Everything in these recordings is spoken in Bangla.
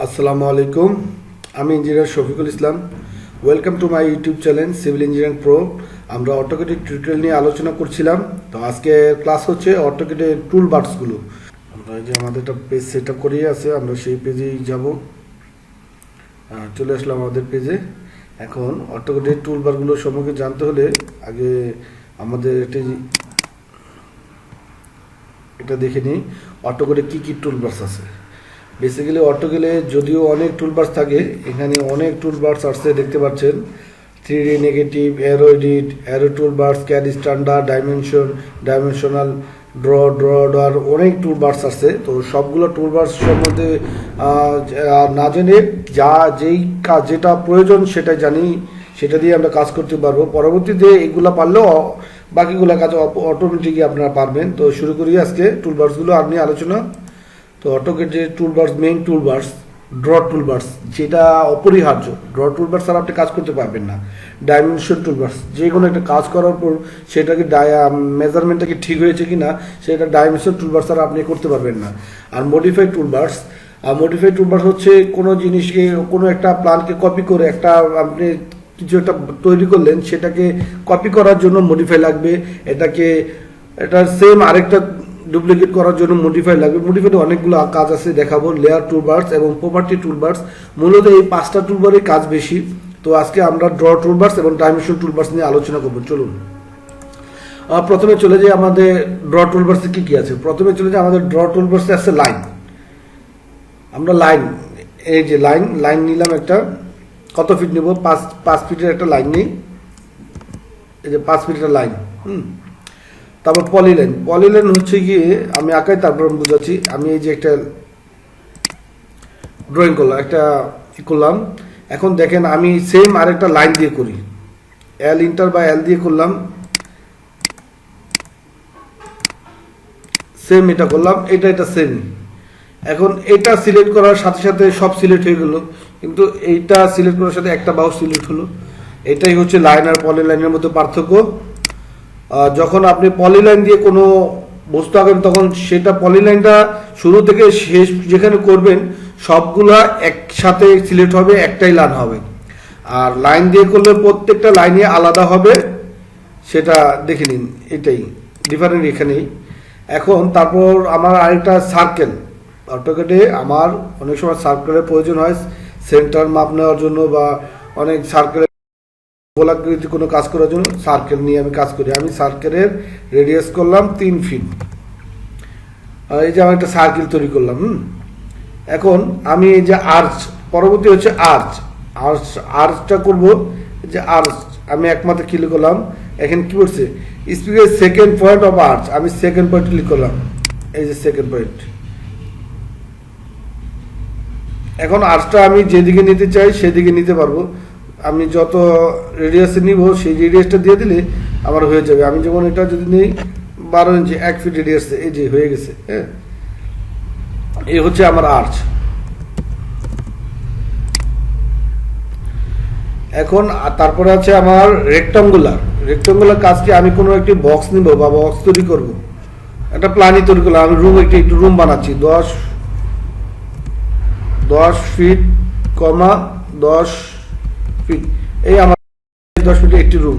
আসসালামু আলাইকুম, আমি engineer Shafiqul Islam. Welcome to my YouTube channel civil engineering pro. আমরা অটোকেটের টিউটোরিয়াল নিয়ে আলোচনা করছিলাম। তো আজকে ক্লাস হচ্ছে অটোকেটের টুল বার্সগুলো। আমরা যে আমাদের একটা পেজ সেট আপ করিয়ে আছে, আমরা সেই পেজেই যাব। চলে আসলাম আমাদের পেজে। এখন অটোকেটের টুল বারগুলো সম্পর্কে জানতে হলে আগে আমাদের এটা দেখে নিই অটোকেটে কী কী টুল বার্স আছে। বেসিক্যালি অটোকেলে যদিও অনেক টুলবার্স থাকে, এখানে অনেক টুলবার্স আসছে দেখতে পাচ্ছেন। 3D negative, arrow edit, arrow toolbars, CAD standard, dimensional, drawer, অনেক টুলবার্স আসছে। তো সবগুলো টুলবার্স সম্বন্ধে না জেনে যেটা প্রয়োজন সেটা জানি, সেটা দিয়ে আমরা কাজ করতে পারবো। পরবর্তীতে এগুলো পারলেও বাকিগুলো কাজ অটোমেটিকই আপনারা পারবেন। তো শুরু করি আজকে টুলবার্সগুলো আপনি আলোচনা। তো অটোকেট যে toolbars, main toolbars draw toolbars, যেটা অপরিহার্য। ড্র টুলবার্স ছাড়া আপনি কাজ করতে পারবেন না। ডাইমেনশন টুলবার্স, যে কোনো একটা কাজ করার পর সেটাকে মেজারমেন্টটা কি ঠিক হয়েছে কি না, সেটা ডাইমেনশন টুলবার্স ছাড়া আপনি করতে পারবেন না। আর মডিফাইড টুলবার্স হচ্ছে কোনো জিনিসকে, কোনো একটা প্ল্যানকে কপি করে একটা আপনি কিছু একটা তৈরি করলেন, সেটাকে কপি করার জন্য মডিফাই লাগবে। এটার সেম আরেকটা ডুপ্লিকেট করার জন্য মডিফাই লাগবে। মডিফাইডে অনেকগুলো কাজ আছে, দেখাবো। লেয়ার টুলবার্স এবং প্রপার্টি টুলবার্স, মূলত এই 5টা টুলবারের কাজ বেশি। তো আজকে আমরা ড্র টুলবার্স এবং ডাইমেনশন টুলবার্স নিয়ে আলোচনা করবো। চলুন প্রথমে চলে যাই আমাদের ড্র টুলবার্সে কি কি আছে। প্রথমে চলে যাই আমাদের ড্র টুলবার্সে আছে লাইন। আমরা এই যে লাইন নিলাম একটা। কত ফিট নিব? 5 ফিটের একটা লাইন নিই। এই যে 5 ফিটের লাইন। তারপর পলিলাইন হচ্ছে গিয়ে, আমি আঁকাই তারপর বুঝাচ্ছি। আমি এই যে একটা ড্রয়িং করলাম, এখন দেখেন আমি সেম আরেকটা লাইন দিয়ে করি। এল ইন্টার বা এল দিয়ে করলাম, সেম এটা করলাম, এটা সেম। এখন এটা সিলেক্ট করার সাথে সাথে সব সিলেক্ট হয়ে গেল, কিন্তু এইটা সিলেক্ট করার সাথে একটা বাহু সিলেক্ট হলো। এটাই হচ্ছে লাইন আর পলিলাইনের মধ্যে পার্থক্য। যখন আপনি পলিলাইন দিয়ে কোনো বস্তু আঁকেন, তখন সেটা পলিলাইনটা শুরু থেকে শেষ যেখানে করবেন সবগুলা একসাথে সিলেক্ট হবে, একটাই লাইন হবে। আর লাইন দিয়ে করলে প্রত্যেকটা লাইনে আলাদা হবে, সেটা দেখে নিন। এটাই ডিফারেন্ট এখানেই। এখন তারপর আমার আরেকটা সার্কেল। অটোকেটে আমার অনেক সময় সার্কেলের প্রয়োজন হয় সেন্টার মাপ নেওয়ার জন্য, বা অনেক সার্কেলের গোলাকৃতি কোনো কাজ করার জন্য সার্কেল নিয়ে আমি কাজ করি। আমি সার্কেলের রেডিয়াস করলাম 3 ফিট। এই যে আমি একটা সার্কেল তৈরি করলাম। এখন আমি এই যে আর্চ, পরবর্তী হচ্ছে আর্চটা করবো। যে আর্চ আমি একমাত্র ক্লিক করলাম। এখানে কি বলছে? স্পিকের সেকেন্ড পয়েন্ট অফ আর্চ, আমি সেকেন্ড পয়েন্ট ক্লিক করলাম। এই যে সেকেন্ড পয়েন্ট। এখন আর্চটা আমি যেদিকে নিতে চাই সেদিকে নিতে পারবো। আমি যত রেডিয়াসে নিব সেই রেডিয়াসটা দিয়ে দিলে আমার হয়ে যাবে। আমি যেমন এটা যদি নিই 12 ইঞ্চি, 1 ফিট রেডিয়াসে, এই যে হয়ে গেছে। হ্যাঁ, এই হচ্ছে আমার আর্চ। এখন তারপরে আছে আমার রেক্টাঙ্গুলার কাজ কি? আমি কোনো একটি বক্স নিব বা বক্স তৈরি করব, একটা প্ল্যানই তৈরি করলাম। আমি একটু রুম বানাচ্ছি 10 ফিট, 10 ফিট। এই আমার 10 ফিটে একটি রুম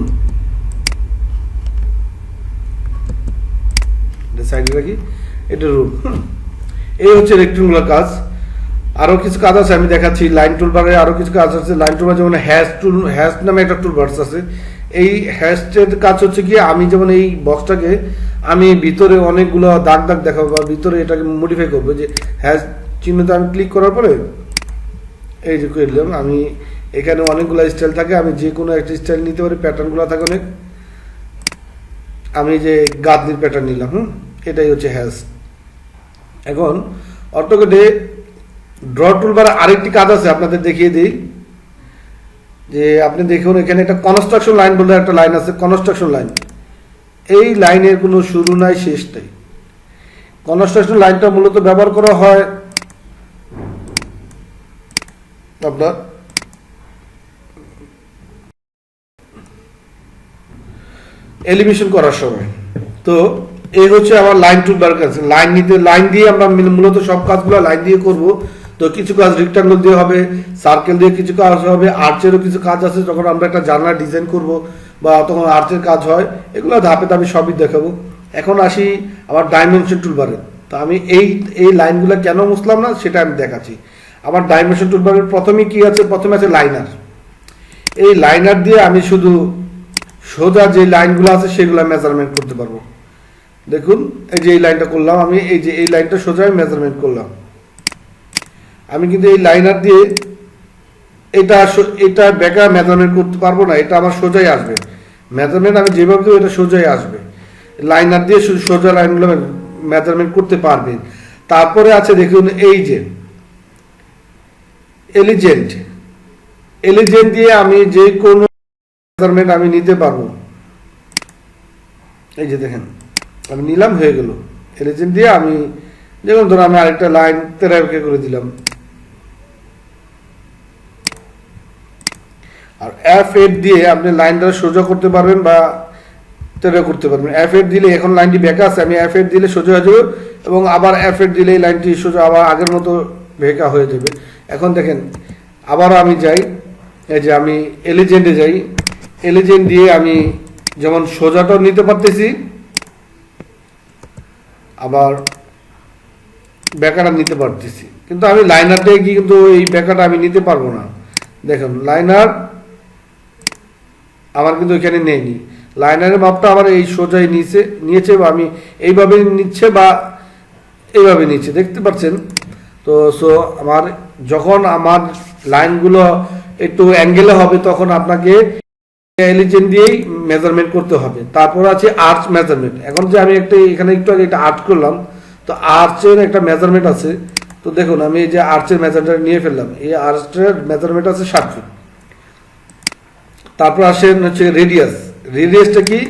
সাইডে রাখি, এটা রুম। এই হচ্ছে রেক্টাঙ্গুলার কাজ। আরো কিছু কাজ আছে, আমি দেখাচ্ছি। লাইন টুলবারে আরো কিছু কাজ আছে। লাইন টুলবার যেমন হ্যাশ নামে একটা টুলবার্স আছে। এই হ্যাশের কাজ হচ্ছে কি, আমি যেমন এই বক্সটাকে আমি ভিতরে অনেকগুলো দাগ দেখাবো, বা ভিতরে এটাকে মডিফাই করবো। যে হ্যাশ চিহ্নতে আমি ক্লিক করার পরে এই যে করে দিলাম। আমি এখানে অনেকগুলো স্টাইল থাকে, আমি যে কোনো একটা স্টাইল নিতে পারি। প্যাটার্নগুলো থাকে অনেক। আমি যে গাদনির প্যাটার্ন নিলাম। এটাই হচ্ছে হ্যাশ। এখন অটোকেটে ড্র টুলবার আরেকটি কাজ আছে, আপনাদের দেখিয়ে দিই। যে আপনি দেখুন, এখানে একটা কনস্ট্রাকশন লাইন বলে একটা লাইন আছে। কনস্ট্রাকশন লাইন, এই লাইনের কোনো শুরু নাই, শেষ নাই। কনস্ট্রাকশন লাইনটা মূলত ব্যবহার করা হয় আপনার এলিভেশন করার সময়। তো এই হচ্ছে আমার লাইন টুলবার কাজ। লাইন দিয়ে আমরা মূলত সব কাজগুলো লাইন দিয়ে করব। তো কিছু কাজ রেক্টাঙ্গল দিয়ে হবে, সার্কেল দিয়ে কিছু কাজ হবে, আর্চেরও কিছু কাজ আছে। যখন আমরা একটা জানলা ডিজাইন করব বা তখন আর্চের কাজ হয়, এগুলো ধাপে ধাপে সবই দেখাবো। এখন আসি আমার ডাইমেনশন টুলবারে। তো আমি এই লাইনগুলো কেন মুছলাম না সেটা আমি দেখাচ্ছি। আমার ডাইমেনশন টুলবারের প্রথমে কি আছে, প্রথমে আছে লাইনার। এই লাইনার দিয়ে আমি শুধু সোজা যে লাইনগুলো আছে সেগুলো মেজারমেন্ট করতে পারবো। দেখুন এই যে এই লাইনটা করলাম আমি, এই যে এই লাইনটা সোজা মেজারমেন্ট করলাম আমি, কিন্তু এই লাইনার দিয়ে এটা বেকা মেজারমেন্ট করতে পারবো না, এটা আমার সোজাই আসবে। মেজারমেন্ট আমি যেভাবে দেবো এটা সোজাই আসবে। লাইনার দিয়ে সোজা লাইনগুলো মেজারমেন্ট করতে পারবেন। তারপরে আছে দেখুন এই যে এলিজেন্ট দিয়ে আমি যে কোনো মেজারমেন্ট আমি নিতে পারবো। এই যে দেখেন আমি নিলাম, হয়ে গেল। এলিজেন্ট দিয়ে আমি যেমন ধরো আমি আরেকটা লাইন 13 করে দিলাম। আর F8 দিয়ে আপনি লাইনটা সোজা করতে পারবেন বা 13 করতে পারবেন। F8 দিলে এখন লাইনটি বেঁকা আছে, আমি F8 দিলে সোজা হয়ে যাবে, এবং আবার F8 দিলে এই লাইনটি সোজা আবার আগের মতো বেঁকা হয়ে যাবে। এখন দেখেন আবারও আমি যাই, এই যে আমি এলিজেন্টে যাই, এলিজেন্ট দিয়ে আমি যেমন সোজাটাও নিতে পারতেছি, আবার বেঁকাটা নিতে পারতেছি। কিন্তু আমি লাইনার দিয়ে কি কিন্তু এই বেঁকাটা আমি নিতে পারবো না। দেখুন লাইনার আমার কিন্তু এখানে নেয়নি, লাইনারের মাপটা আমার এই সোজাই নিয়েছে, বা আমি এইভাবে নিচ্ছে বা এইভাবে নিচ্ছে, দেখতে পাচ্ছেন। তো সো আমার যখন আমার লাইনগুলো একটু অ্যাঙ্গেলে হবে তখন আপনাকে এলিজেন্ট দিয়েই মেজারমেন্ট করতে হবে। তারপর আছে আর্চ মেজারমেন্ট। এখন যে আমি এখানে একটু আগে একটা আর্চ করলাম, তো আর্চের একটা মেজারমেন্ট আছে। তো দেখুন আমি এই যে আর্চের মেজারমেন্ট নিয়ে ফেললাম, এই আর্চের মেজারমেন্ট আছে 7 ফিট। তারপর আসেন হচ্ছে রেডিয়াসটা কি,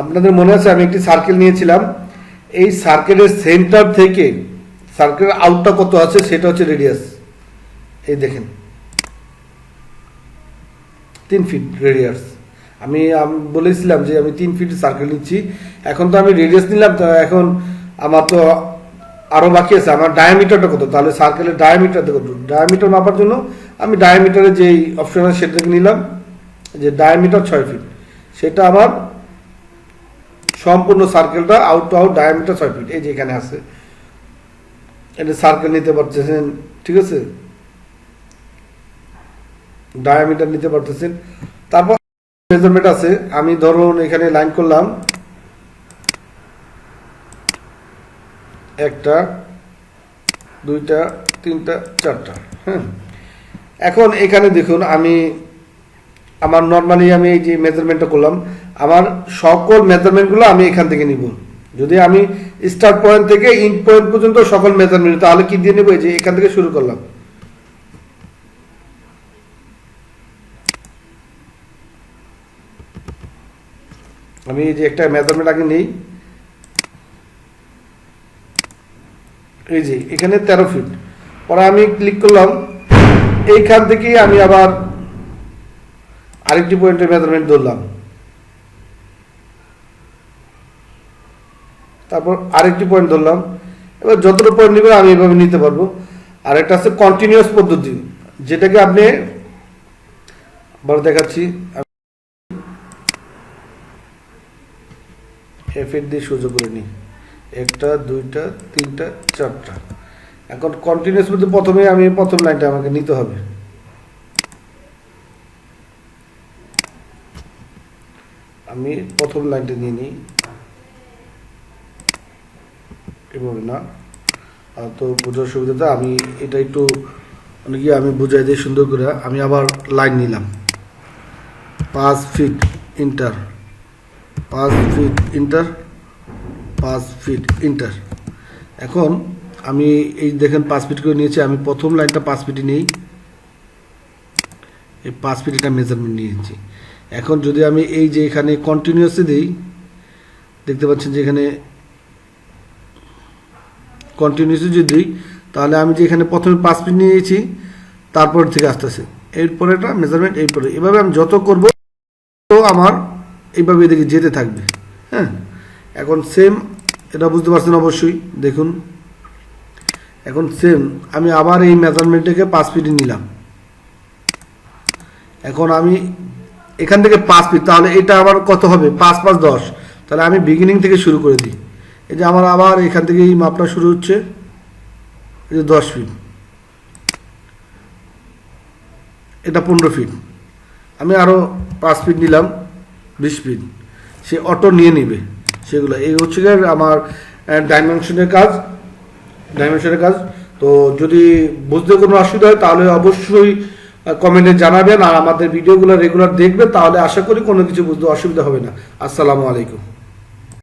আপনাদের মনে আছে আমি একটি সার্কেল নিয়েছিলাম, এই সার্কেলের সেন্টার থেকে সার্কেলের আউটটা কত আছে সেটা হচ্ছে রেডিয়াস। এই দেখেন 3 ফিট রেডিয়াস। আমি বলেছিলাম যে আমি 3 ফিট সার্কেল নিচ্ছি, এখন তো আমি রেডিয়াস নিলাম, তো এখন আমার তো আরো বাকি আছে, আমার ডায়ামিটারটা কত, তাহলে সার্কেলের ডায়ামিটারটা কত, ডায়ামিটার মাপার জন্য আমি ডায়ামিটারের যে অপশন আছে সেটা নিলাম, যে ডায়ামিটার 6 ফিট, সেটা আমার সম্পূর্ণ সার্কেলটা out to out diameter 6 feet. এই যে এখানে আছে, এটা সার্কেল নিতে পারতেছেন, ঠিক আছে, ডায়ামিটার নিতে পারতেছেন। তারপর মেজারমেন্ট আছে, আমি ধরুন এখানে লাইন করলাম 1টা 2টা 3টা 4টা। হ্যাঁ, এখন এখানে দেখুন আমি আমার নর্মালি আমি এই যে মেজারমেন্টটা করলাম, আমার সকল মেজারমেন্টগুলো আমি এখান থেকে নিব। যদি আমি স্টার্ট পয়েন্ট থেকে ইন্ড পয়েন্ট পর্যন্ত সকল মেজারমেন্ট, তাহলে কি দিয়ে নেব, এই যে এখান থেকে শুরু করলাম। আমি এই যে একটা মেজারমেন্ট আগে নেই, এই যে এখানে 13 ফিট, পরে আমি ক্লিক করলাম, এইখান থেকে আমি আবার আরেকটি পয়েন্টের মেজারমেন্ট ধরলাম, তারপর আরেকটি পয়েন্ট ধরলাম। এবার যতটা পয়েন্ট নিবে আমি এভাবে নিতে পারবো। আর একটা আছে কন্টিনিউয়াস পদ্ধতি, যেটাকে আপনি বড় দেখাচ্ছি, F8 দিয়ে সোজা করে নিই, 1টা 2টা 3টা 4টা। এখন কন্টিনিউয়াস বলতে প্রথমে আমি প্রথম লাইনটা আমাকে নিতে হবে, আমি প্রথম লাইনটা নিয়ে নিই, এভাবে না, তো বোঝার সুবিধাতে আমি এটা একটু অনেকে আমি বুঝাই দিই সুন্দর করে। আমি আবার লাইন নিলাম 5 feet enter, 5 feet enter, 5 feet enter. এখন আমি এই দেখেন 5 ফিট করে নিয়েছি, আমি প্রথম লাইনটা 5 ফিটই নেই, এই 5 ফিট এটা মেজারমেন্ট নিয়েছি। এখন যদি আমি এই যে এখানে কন্টিনিউয়াসলি দিই, দেখতে পাচ্ছেন যে এখানে কন্টিনিউয়াসলি যদি দিই, তাহলে আমি যে এখানে প্রথমে 5 ফিট নিয়েছি, তারপর থেকে আসতেছে এরপরে এটা মেজারমেন্ট, এরপরে এভাবে আমি যত করব তো আমার এইভাবে এদিকে যেতে থাকবে। হ্যাঁ, এখন সেম এটা বুঝতে পারছেন অবশ্যই। দেখুন এখন সেম আমি আবার এই মেজারমেন্টটাকে 5 ফিট নিলাম। এখন আমি এখান থেকে 5 ফিট, তাহলে এটা আবার কত হবে? 5 5 10। তাহলে আমি বিগিনিং থেকে শুরু করে দিই। এই যে আমার আবার এখান থেকে এই মাপটা শুরু হচ্ছে, এই যে 10 ফিট, এটা 15 ফিট, আমি আরও 5 ফিট নিলাম, 20 ফিট। সে অটো নিয়ে নেবে সেগুলো। এই হচ্ছে আমার ডাইমেনশনের কাজ। তো যদি বুঝতে কোনো অসুবিধা হয় তাহলে অবশ্যই কমেন্টে জানাবেন, আর আমাদের ভিডিওগুলো রেগুলার দেখবেন, তাহলে আশা করি কোনো কিছু বুঝতে অসুবিধা হবে না। আসসালামু আলাইকুম।